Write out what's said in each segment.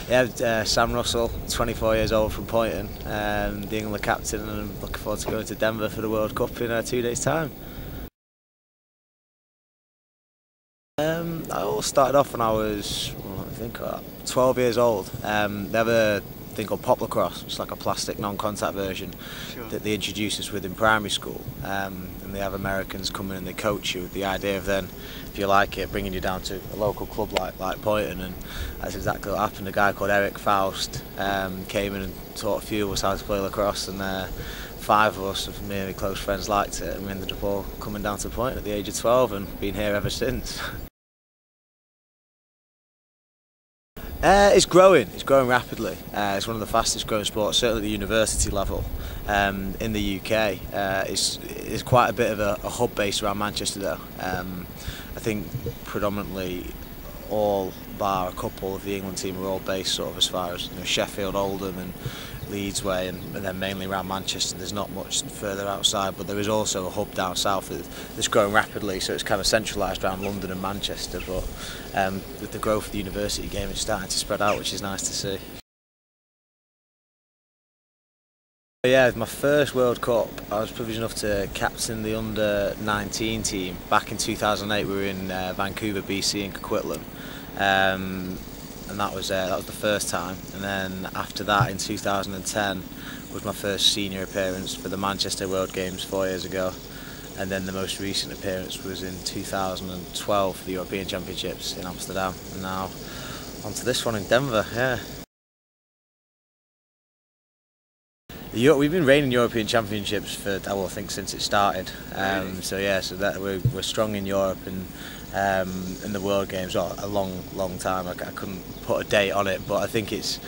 Yeah, Sam Russell, 24 years old from Poynton, the England captain, and I'm looking forward to going to Denver for the World Cup in 2 days' time. I all started off when I was, I think, 12 years old. They have a thing called pop lacrosse, which is like a plastic non-contact version that they introduce us with in primary school. And they have Americans come in and they coach you with the idea of then, if you like it, bringing you down to a local club like Poynton, and that's exactly what happened. A guy called Eric Faust came in and taught a few of us how to play lacrosse, and 5 of us, of really close friends, liked it, and we ended up all coming down to Poynton at the age of 12 and been here ever since. It's growing rapidly. It's one of the fastest growing sports, certainly at the university level in the UK. It's quite a bit of a hub based around Manchester though. I think predominantly all bar a couple of the England team are all based sort of as far as Sheffield, Oldham and Leeds way, and then mainly around Manchester. There's not much further outside, but there is also a hub down south that's growing rapidly, so it's kind of centralised around London and Manchester, but with the growth of the university game it's starting to spread out, which is nice to see. Yeah, my first World Cup, I was privileged enough to captain the under-19 team. Back in 2008 we were in Vancouver, BC in Coquitlam. And that was the first time, and then after that in 2010 was my first senior appearance for the Manchester World Games 4 years ago, and then the most recent appearance was in 2012 for the European Championships in Amsterdam, and now on to this one in Denver. We've been reigning European Championships for, I think, since it started. So that we're strong in Europe and in the World Games. A long time. I couldn't put a date on it, but I think it's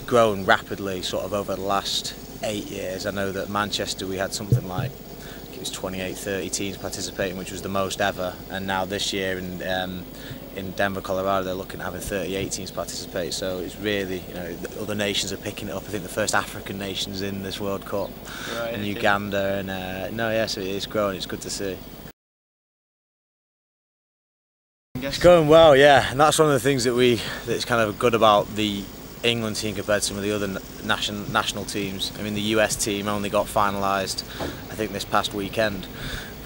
grown rapidly, sort of over the last 8 years. I know that Manchester we had something like, I think it was 28-30 teams participating, which was the most ever. And now this year in Denver, Colorado, they're looking at having 38 teams participate, so it's really, the other nations are picking it up. I think the first African nations in this World Cup, right, and Uganda, and so it's growing, it's good to see. It's going well, yeah, and that's one of the things that's kind of good about the England team compared to some of the other national teams. I mean, the US team only got finalised, I think, this past weekend,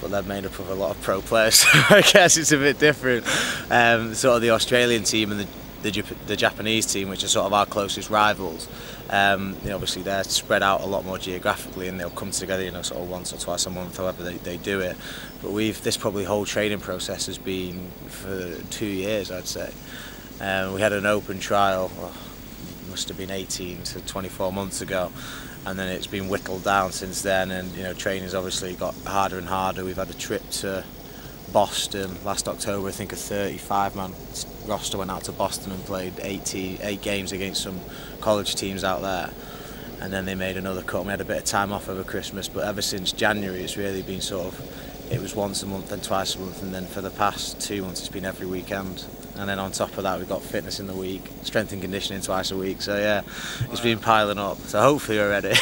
but they're made up of a lot of pro players, so I guess it's a bit different. Sort of the Australian team and the Japanese team, which are sort of our closest rivals, obviously they're spread out a lot more geographically, and they'll come together, sort of once or twice a month, however they do it. But this probably whole training process has been for 2 years, I'd say. We had an open trial, must have been 18 to 24 months ago, and then it's been whittled down since then, and training's obviously got harder and harder. We've had a trip to Boston last October. I think a 35-man roster went out to Boston and played 8 games against some college teams out there, and then they made another cut. We had a bit of time off over Christmas, but ever since January it's really been it was once a month, then twice a month, and then for the past 2 months it's been every weekend. And then on top of that we've got fitness in the week, strength and conditioning twice a week, so yeah, it's been piling up, so hopefully we're ready.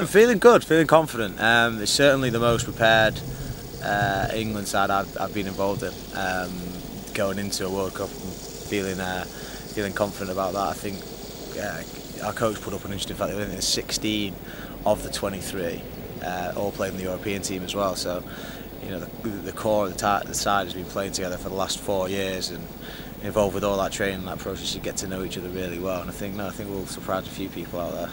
Feeling good, feeling confident. It's certainly the most prepared England side I've been involved in, going into a World Cup, and feeling confident about that. I think our coach put up an interesting fact that I think there's 16 of the 23 all played in the European team as well, so the core of the side has been playing together for the last 4 years, and involved with all that training and that process, you get to know each other really well, and I think we'll surprise a few people out there.